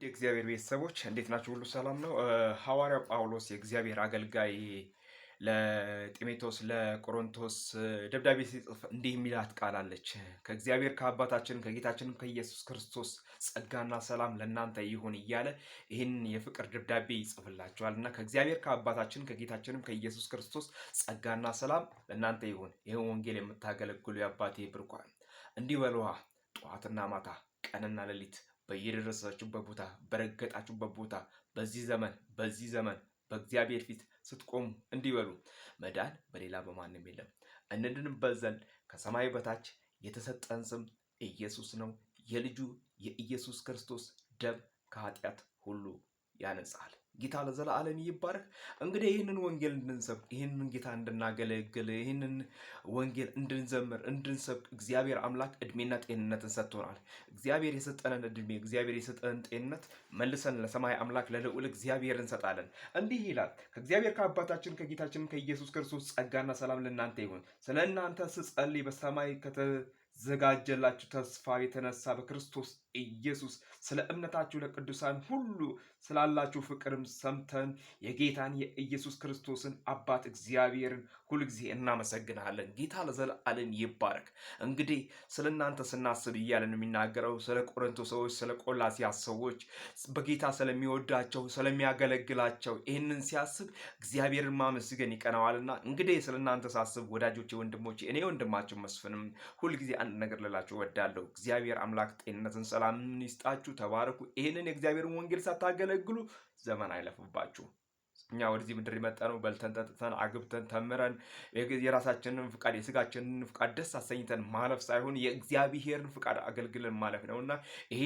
የእግዚአብሔር ቤተሰቦች እንዴት ናችሁ? ሁሉ ሰላም ነው? ሐዋርያው ጳውሎስ የእግዚአብሔር አገልጋይ ለጢሞቴዎስ ለቆሮንቶስ ደብዳቤ ሲጽፍ እንዲህ የሚላት ቃል አለች። ከእግዚአብሔር ከአባታችን ከጌታችንም ከኢየሱስ ክርስቶስ ጸጋና ሰላም ለእናንተ ይሁን እያለ ይህን የፍቅር ደብዳቤ ይጽፍላችኋል እና ከእግዚአብሔር ከአባታችን ከጌታችንም ከኢየሱስ ክርስቶስ ጸጋና ሰላም ለእናንተ ይሁን። ይህን ወንጌል የምታገለግሉ የአባቴ ብሩካን እንዲህ በሉሃ ጠዋትና ማታ ቀንና ሌሊት በየደረሳችሁበት ቦታ በረገጣችሁበት ቦታ በዚህ ዘመን በእግዚአብሔር ፊት ስትቆሙ እንዲህ በሉ፣ መዳን በሌላ በማንም የለም፣ እንድንበት ዘንድ ከሰማይ በታች የተሰጠን ስም ኢየሱስ ነው። የልጁ የኢየሱስ ክርስቶስ ደም ከኃጢአት ሁሉ ያነጻል። ጌታ ለዘላለም ይባረክ። እንግዲህ ይህንን ወንጌል እንድንሰብክ፣ ይህንን ጌታ እንድናገለግል፣ ይህንን ወንጌል እንድንዘምር፣ እንድንሰብክ እግዚአብሔር አምላክ እድሜና ጤንነትን ሰጥቶናል። እግዚአብሔር የሰጠንን እድሜ፣ እግዚአብሔር የሰጠንን ጤንነት መልሰን ለሰማይ አምላክ ለልዑል እግዚአብሔር እንሰጣለን። እንዲህ ይላል፣ ከእግዚአብሔር ከአባታችን ከጌታችን ከኢየሱስ ክርስቶስ ጸጋና ሰላም ለእናንተ ይሁን። ስለ እናንተ ስጸልይ በሰማይ ከተዘጋጀላችሁ ተስፋ የተነሳ በክርስቶስ ኢየሱስ ስለ እምነታችሁ ለቅዱሳን ሁሉ ስላላችሁ ፍቅርም ሰምተን የጌታን የኢየሱስ ክርስቶስን አባት እግዚአብሔርን ሁልጊዜ እናመሰግናለን። ጌታ ለዘላለም ይባረክ። እንግዲህ ስለ እናንተ ስናስብ እያለን የሚናገረው ስለ ቆሮንቶስ ሰዎች፣ ስለ ቆላስይስ ሰዎች በጌታ ስለሚወዳቸው ስለሚያገለግላቸው ይህንን ሲያስብ እግዚአብሔርን ማመስገን ይቀናዋልና እንግዲህ ስለ እናንተ ሳስብ ወዳጆቼ፣ ወንድሞቼ እኔ ወንድማችሁ መስፍንም ሁልጊዜ አንድ ነገር ልላችሁ እወዳለሁ። እግዚአብሔር አምላክ ጤንነትን ሰላምን ይስጣችሁ። ተባረኩ። ይህንን የእግዚአብሔርን ወንጌል ሳታገለግሉ ዘመን አይለፍባችሁ። እኛ ወደዚህ ምድር የመጣነው በልተን ጠጥተን አግብተን ተምረን የራሳችንን ፍቃድ የስጋችንን ፍቃድ ደስ አሰኝተን ማለፍ ሳይሆን የእግዚአብሔርን ፍቃድ አገልግለን ማለፍ ነውና ይሄ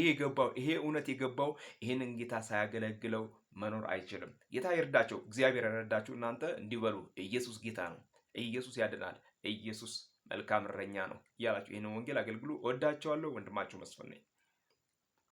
እውነት የገባው ይህንን ጌታ ሳያገለግለው መኖር አይችልም። ጌታ ይርዳቸው። እግዚአብሔር ያረዳችሁ። እናንተ እንዲበሉ ኢየሱስ ጌታ ነው፣ ኢየሱስ ያድናል፣ ኢየሱስ መልካም እረኛ ነው እያላችሁ ይህንን ወንጌል አገልግሉ። እወዳቸዋለሁ። ወንድማችሁ መስፍን ነኝ።